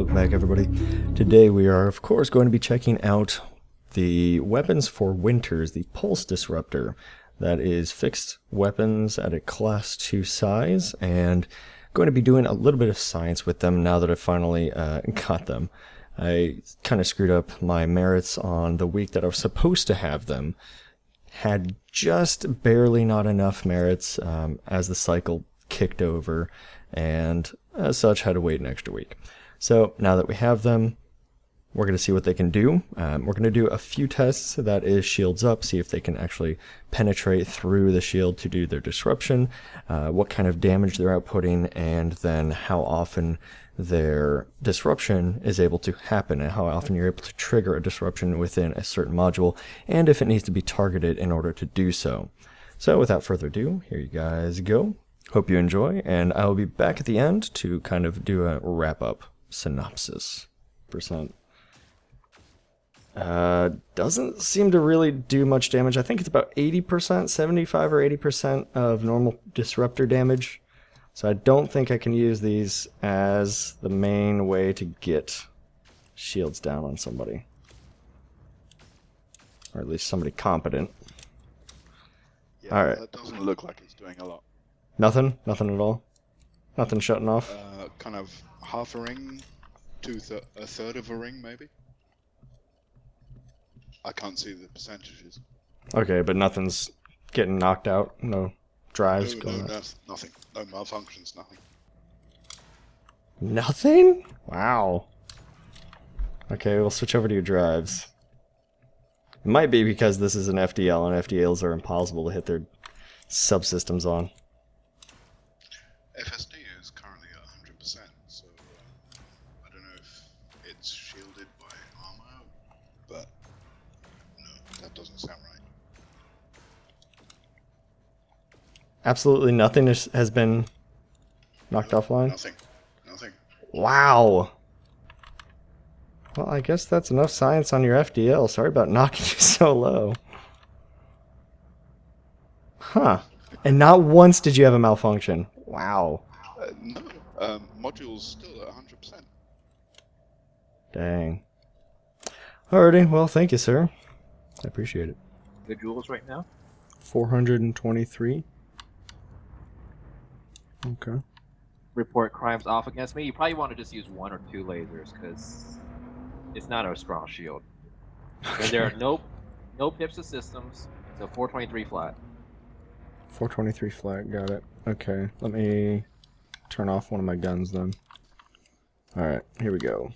Welcome back, everybody. Today we are, of course, going to be checking out the weapons for Winters, the Pulse Disruptor. That is fixed weapons at a class 2 size, and going to be doing a little bit of science with them now that I finally got them. I kind of screwed up my merits on the week that I was supposed to have them. Had just barely not enough merits as the cycle kicked over, and as such had to wait an extra week. So now that we have them, we're going to see what they can do. We're going to do a few tests, that is shields up, see if they can actually penetrate through the shield to do their disruption, what kind of damage they're outputting, and then how often their disruption is able to happen and how often you're able to trigger a disruption within a certain module, and if it needs to be targeted in order to do so. So without further ado, here you guys go. Hope you enjoy, and I will be back at the end to kind of do a wrap-up synopsis. Doesn't seem to really do much damage. I think it's about 80%, 75 or 80% of normal disruptor damage. So I don't think I can use these as the main way to get shields down on somebody. Or at least somebody competent. Yeah, alright. That doesn't look like it's doing a lot. Nothing? Nothing at all? Nothing shutting off? Kind of half a ring, a third of a ring, maybe? I can't see the percentages. Okay, but nothing's getting knocked out? No drives going on? Nothing. No malfunctions, nothing. Nothing? Wow. Okay, we'll switch over to your drives. It might be because this is an FDL, and FDLs are impossible to hit their subsystems on. FSD is currently at 100%, so I don't know if it's shielded by armor, but no, that doesn't sound right. Absolutely nothing has been knocked offline? Nothing. Wow. Well, I guess that's enough science on your FDL. Sorry about knocking you so low. Huh. And not once did you have a malfunction. Wow. No, module's still at 100%. Dang. Alrighty, well, thank you, sir. I appreciate it. The joules right now? 423. Okay. Report crimes off against me. You probably want to just use 1 or 2 lasers because it's not a strong shield. And there are no pips to systems, so 423 flat. 423 flat, got it. Okay, let me turn off one of my guns then. Alright, here we go.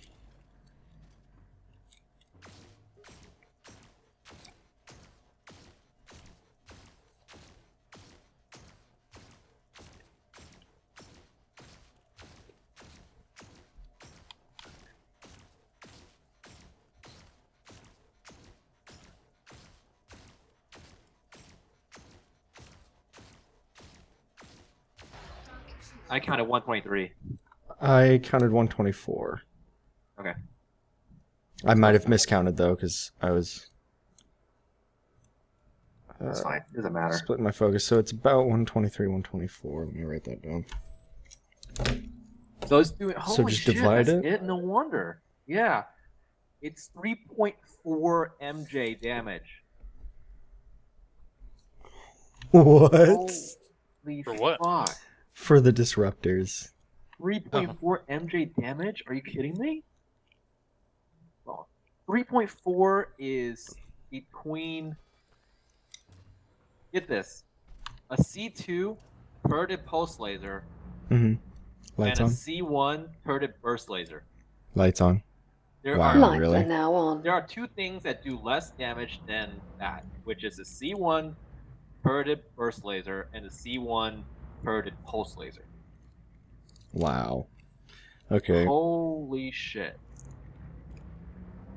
I counted 123. I counted 124. Okay. I might have miscounted though, because I was That's fine. Doesn't matter. splitting my focus. So it's about 123, 124. Let me write that down. So it's doing. Holy just shit, divide that's it? No wonder. Yeah. It's 3.4 MJ damage. What? Holy For what? fuck. For the disruptors. 3.4 MJ damage? Are you kidding me? Well, 3.4 is between. Get this. A C2 turreted pulse laser Mm-hmm. Lights and a on? C1 turreted burst laser. Lights on. There Wow. are Oh, Lights really? are now on. there are 2 things that do less damage than that, which is the C1 turreted burst laser and the C1 turreted pulse laser. Wow. Okay. Holy shit.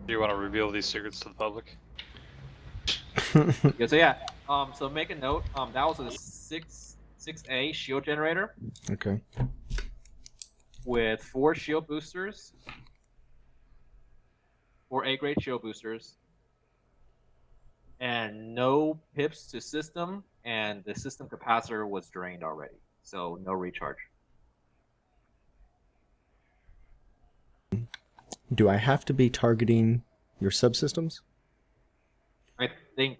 Do you want to reveal these secrets to the public? Yeah, so yeah, so make a note, that was a 6A shield generator Okay. with 4 shield boosters, 4 A-grade shield boosters, and no pips to system, and the system capacitor was drained already, so no recharge. do I have to be targeting your subsystems? I think.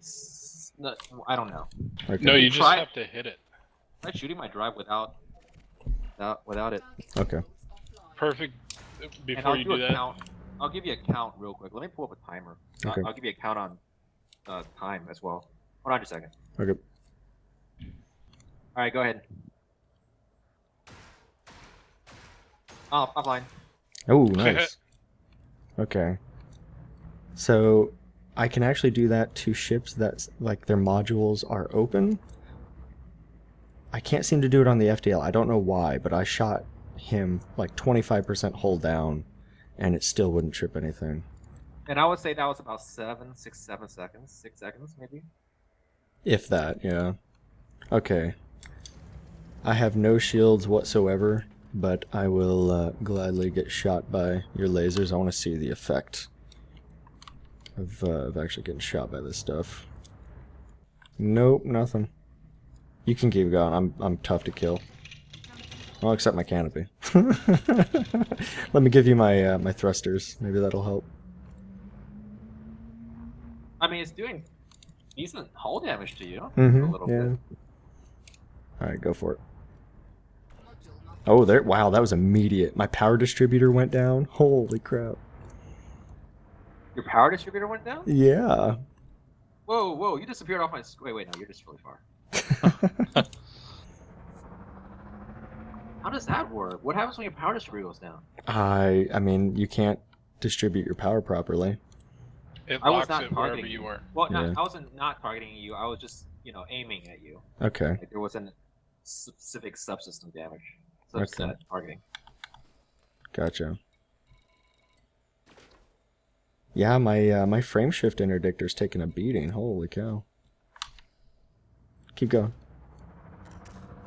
No, I don't know. Okay. No, you just Try- have to hit it. Try shooting my drive without it. Okay. Perfect. And Before I'll you do do a that, count. I'll give you a count real quick. Let me pull up a timer. Okay. I'll give you a count on time as well. Hold on just a second. Okay. All right, go ahead. Oh, offline. Oh, nice. Okay. So I can actually do that to ships that like their modules are open. I can't seem to do it on the FDL. I don't know why, but I shot him like 25% hold down, and it still wouldn't trip anything. And I would say that was about 7 seconds. 6 seconds, maybe. If that, yeah. Okay. I have no shields whatsoever, but I will gladly get shot by your lasers. I want to see the effect of actually getting shot by this stuff. Nope, nothing. You can keep going. I'm tough to kill. Well, except my canopy. Let me give you my my thrusters. Maybe that'll help. I mean, it's doing decent hull damage to you. A Mm-hmm. little Yeah. bit. All right, go for it. Oh, there! Wow, that was immediate. My power distributor went down. Holy crap! Your power distributor went down? Yeah. Whoa, you disappeared off my screen. Wait, no, you're just really far. How does that work? What happens when your power distributor goes down? I mean, you can't distribute your power properly. it I was locks not it wherever targeting you were. Well, Yeah. I wasn't not targeting you. I was just, aiming at you. Okay. Like there wasn't specific subsystem damage. Subset Okay. targeting. Gotcha. Yeah, my frame shift interdictor's taking a beating. Holy cow. Keep going.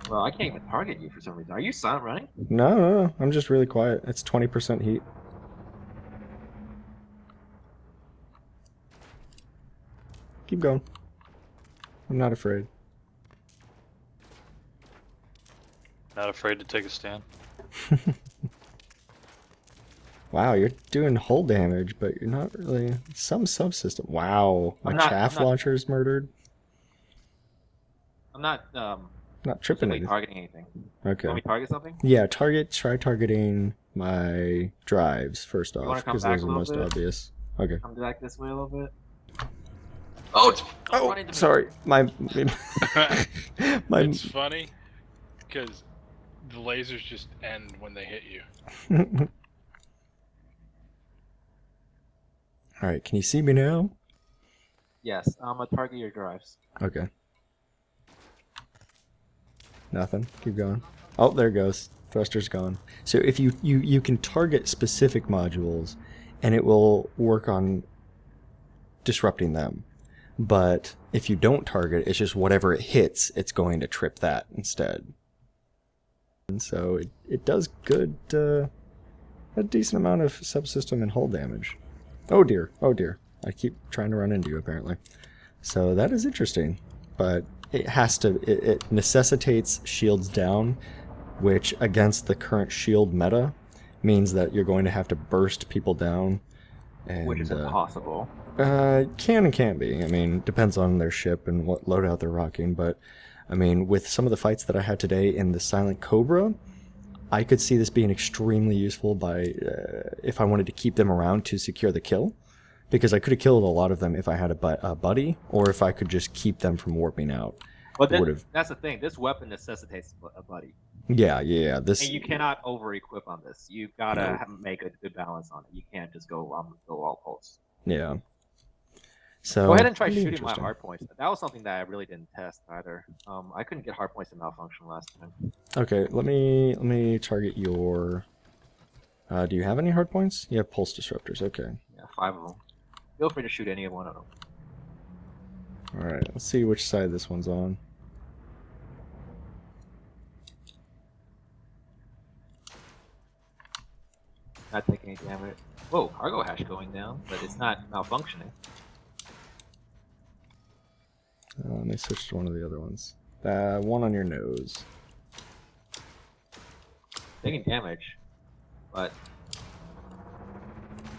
Well, I can't even target you for some reason. Are you silent running? No. I'm just really quiet. It's 20% heat. Keep going. I'm not afraid. Not afraid to take a stand. Wow, you're doing hull damage, but you're not really... Some subsystem. Wow, my I'm not- chaff I'm not- launcher's murdered. I'm not Not tripping specifically anything. targeting anything. Okay. Want me to target something? Yeah, try targeting my drives first wanna off, come because back those a are the little most bit? obvious. Okay. Come back this way a little bit. Oh, it's Oh, running to me. sorry. My It's funny because the lasers just end when they hit you. All right, can you see me now? Yes, I'm gonna target your drives. Okay. Nothing. Keep going. Oh, there it goes. Thruster's gone. So if you can target specific modules, and it will work on disrupting them. But if you don't target, it's just whatever it hits, it's going to trip that instead. And so it does good, a decent amount of subsystem and hull damage. Oh dear, I keep trying to run into you apparently. So that is interesting, but it necessitates shields down, which against the current shield meta means that you're going to have to burst people down. And, Which is impossible. Can and can't be. I mean, depends on their ship and what loadout they're rocking. But, I mean, with some of the fights that I had today in the Silent Cobra, I could see this being extremely useful by if I wanted to keep them around to secure the kill. Because I could have killed a lot of them if I had a buddy, or if I could just keep them from warping out. But then, Would've. that's the thing. This weapon necessitates a buddy. Yeah. This. And you cannot over-equip on this. You've got to make a good balance on it. You can't just go all pulse. Yeah. So Go ahead and try pretty shooting my interesting. hard points. That was something that I really didn't test either. I couldn't get hard points to malfunction last time. Okay, let me target your. Do you have any hard points? You have pulse disruptors. Okay. Yeah, 5 of them. Feel free to shoot any one of them. All right. Let's see which side this one's on. Not taking any damage. Whoa, cargo hash going down, but it's not malfunctioning. Let me switch to one of the other ones. One on your nose. Taking damage, but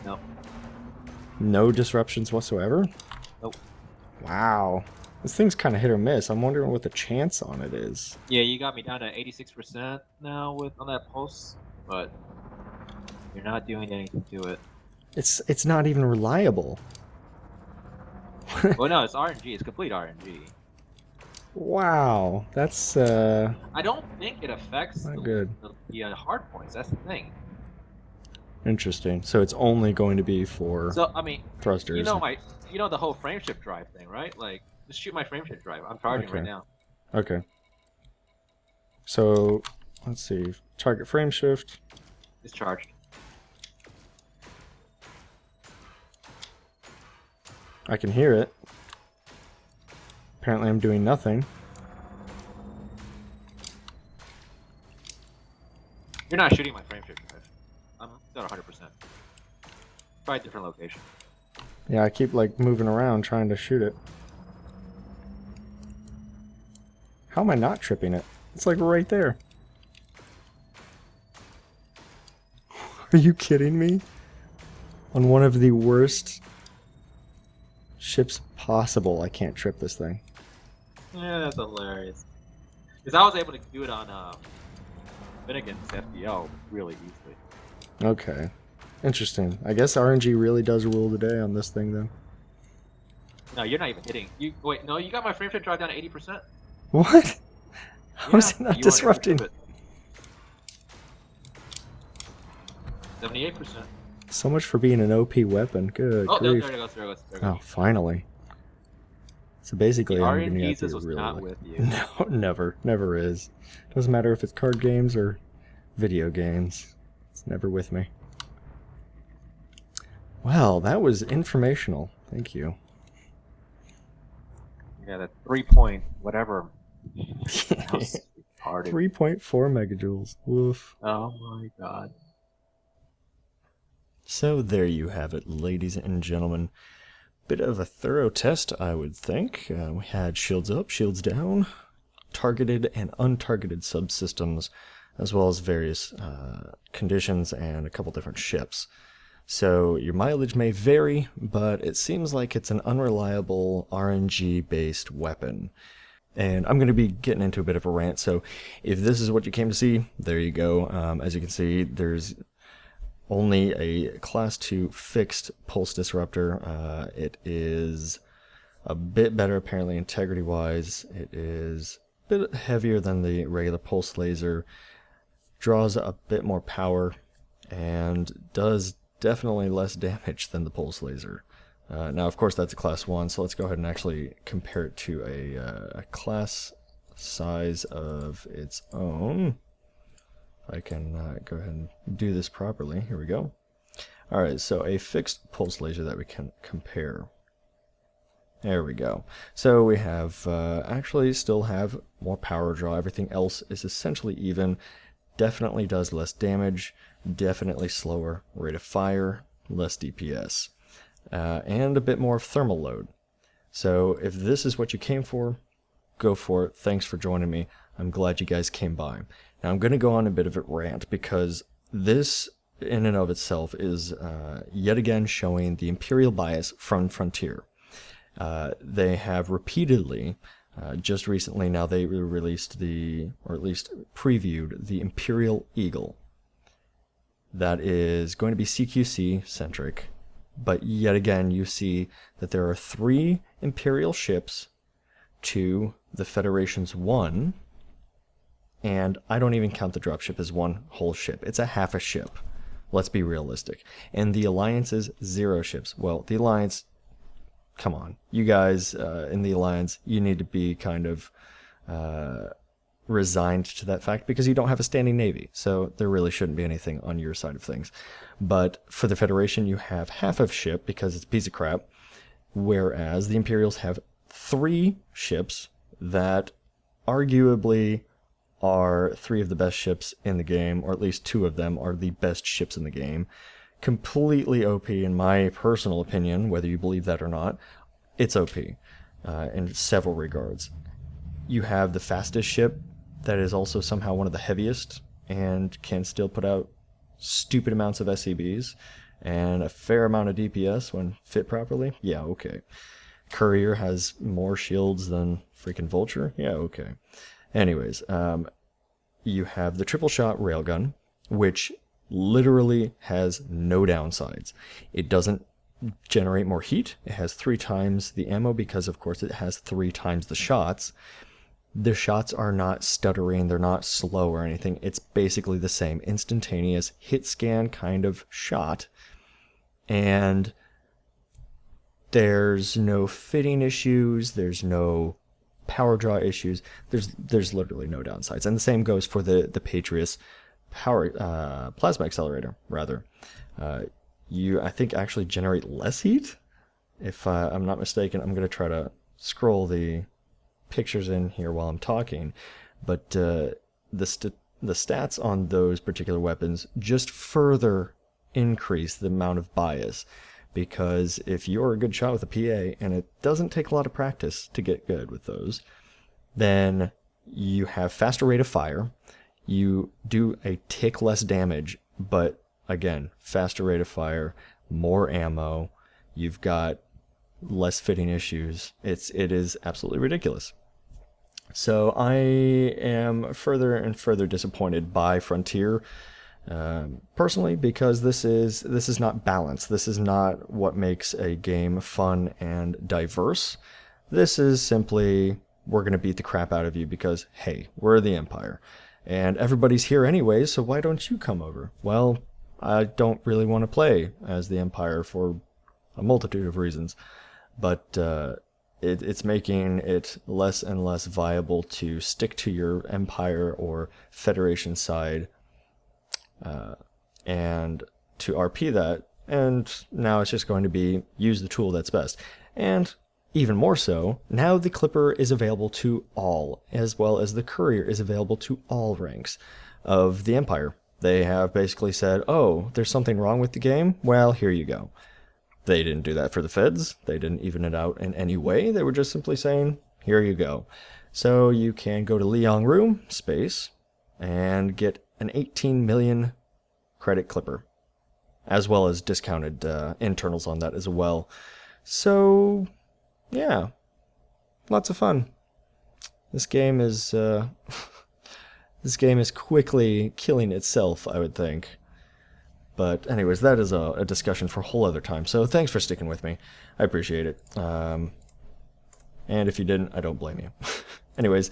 No. No disruptions whatsoever? Nope. Wow. This thing's kind of hit or miss. I'm wondering what the chance on it is. Yeah, you got me down to 86% now on that pulse, but you're not doing anything to it. It's not even reliable. Well, no, it's RNG. It's complete RNG. Wow. That's I don't think it affects not good. the hard points. That's the thing. Interesting. So it's only going to be for So I mean, thrusters. you know the whole frameshift drive thing, right? Like, just shoot my frameshift drive. I'm charging right Okay. now. Okay. So let's see. Target frame shift. It's charged. I can hear it. Apparently I'm doing nothing. You're not shooting my frameshift drive. I'm still at 100%. Try a different location. Yeah, I keep like moving around trying to shoot it. How am I not tripping it? It's like right there. Are you kidding me? On one of the worst ships possible, I can't trip this thing. Yeah, that's hilarious. Because I was able to do it on Finnegan's FDL really easily. Okay. Interesting. I guess RNG really does rule the day on this thing then. No, you're not even hitting. You wait, no, you got my frameshift drive down to 80%. What? How is it Yeah, not you wanted to disrupting? trip it. 78%. So much for being an OP weapon. Good Oh, there grief. it goes, there it goes, there it Oh, goes. finally. So basically, The I'm gonna RNG have to was really not like- with you. No, never is. Doesn't matter if it's card games or video games. It's never with me. Well, that was informational. Thank you. Yeah, that 3 point whatever. That was retarded. 3.4 megajoules. Woof. Oh my god. So there you have it, ladies and gentlemen. Bit of a thorough test, I would think. We had shields up, shields down, targeted and untargeted subsystems, as well as various conditions and a couple different ships. So your mileage may vary, but it seems like it's an unreliable RNG-based weapon. And I'm going to be getting into a bit of a rant, so if this is what you came to see, there you go. As you can see, there's only a Class 2 fixed pulse disruptor. It is a bit better, apparently, integrity-wise. It is a bit heavier than the regular pulse laser, draws a bit more power, and does definitely less damage than the pulse laser. Now, of course, that's a Class 1, so let's go ahead and actually compare it to a class size of its own. I can go ahead and do this properly. Here we go. Alright, so a fixed pulse laser that we can compare. There we go. So we have, actually still have more power draw. Everything else is essentially even. Definitely does less damage. Definitely slower rate of fire. Less DPS. And a bit more thermal load. So if this is what you came for, go for it. Thanks for joining me. I'm glad you guys came by. Now I'm going to go on a bit of a rant because this in and of itself is yet again showing the Imperial bias from Frontier. They have repeatedly, just recently now they released or at least previewed the Imperial Eagle. That is going to be CQC centric, but yet again you see that there are 3 Imperial ships to the Federation's 1. And I don't even count the dropship as one whole ship. It's a half a ship. Let's be realistic. And the Alliance's 0 ships. Well, the Alliance, come on. You guys in the Alliance, you need to be kind of resigned to that fact because you don't have a standing navy. So there really shouldn't be anything on your side of things. But for the Federation, you have half of ship because it's a piece of crap. Whereas the Imperials have 3 ships that arguably are 3 of the best ships in the game, or at least 2 of them are the best ships in the game. Completely OP in my personal opinion, whether you believe that or not. It's OP in several regards. You have the fastest ship that is also somehow one of the heaviest and can still put out stupid amounts of SCBs. and a fair amount of DPS when fit properly. Yeah, okay. Courier has more shields than freaking Vulture. Yeah, okay. Anyways, you have the triple shot railgun, which literally has no downsides. It doesn't generate more heat. It has 3 times the ammo because, of course, it has 3 times the shots. The shots are not stuttering, they're not slow or anything. It's basically the same instantaneous hit scan kind of shot. And there's no fitting issues, there's no power draw issues, there's literally no downsides. And the same goes for the Patriot's power plasma accelerator, rather. You, I think, actually generate less heat, if I'm not mistaken. I'm going to try to scroll the pictures in here while I'm talking, but the stats on those particular weapons just further increase the amount of bias, because if you're a good shot with a PA, and it doesn't take a lot of practice to get good with those, then you have faster rate of fire, you do a tick less damage, but again, faster rate of fire, more ammo, you've got less fitting issues. It is absolutely ridiculous. So I am further and further disappointed by Frontier, personally, because this is not balanced. This is not what makes a game fun and diverse. This is simply, we're going to beat the crap out of you because, hey, we're the Empire. And everybody's here anyway, so why don't you come over? Well, I don't really want to play as the Empire for a multitude of reasons. But it's making it less and less viable to stick to your Empire or Federation side and to RP that. And now it's just going to be use the tool that's best. And even more so, now the Clipper is available to all, as well as the Courier is available to all ranks of the Empire. They have basically said, oh, there's something wrong with the game? Well, here you go. They didn't do that for the Feds. They didn't even it out in any way. They were just simply saying, here you go. So you can go to Liang Room, space, and get an 18 million credit Clipper, as well as discounted internals on that as well. So, yeah, lots of fun. This game is this game is quickly killing itself, I would think. But anyways, that is a discussion for a whole other time. So thanks for sticking with me. I appreciate it. And if you didn't, I don't blame you. Anyways,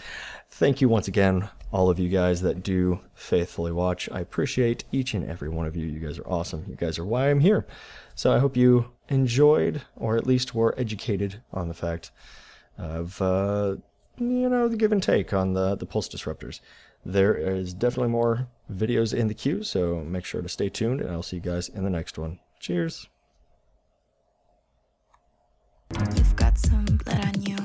thank you once again, all of you guys that do faithfully watch. I appreciate each and every one of you. You guys are awesome. You guys are why I'm here. So I hope you enjoyed, or at least were educated on the fact of, the give and take on the Pulse Disruptors. There is definitely more videos in the queue, so make sure to stay tuned, and I'll see you guys in the next one. Cheers! You've got some blood on you.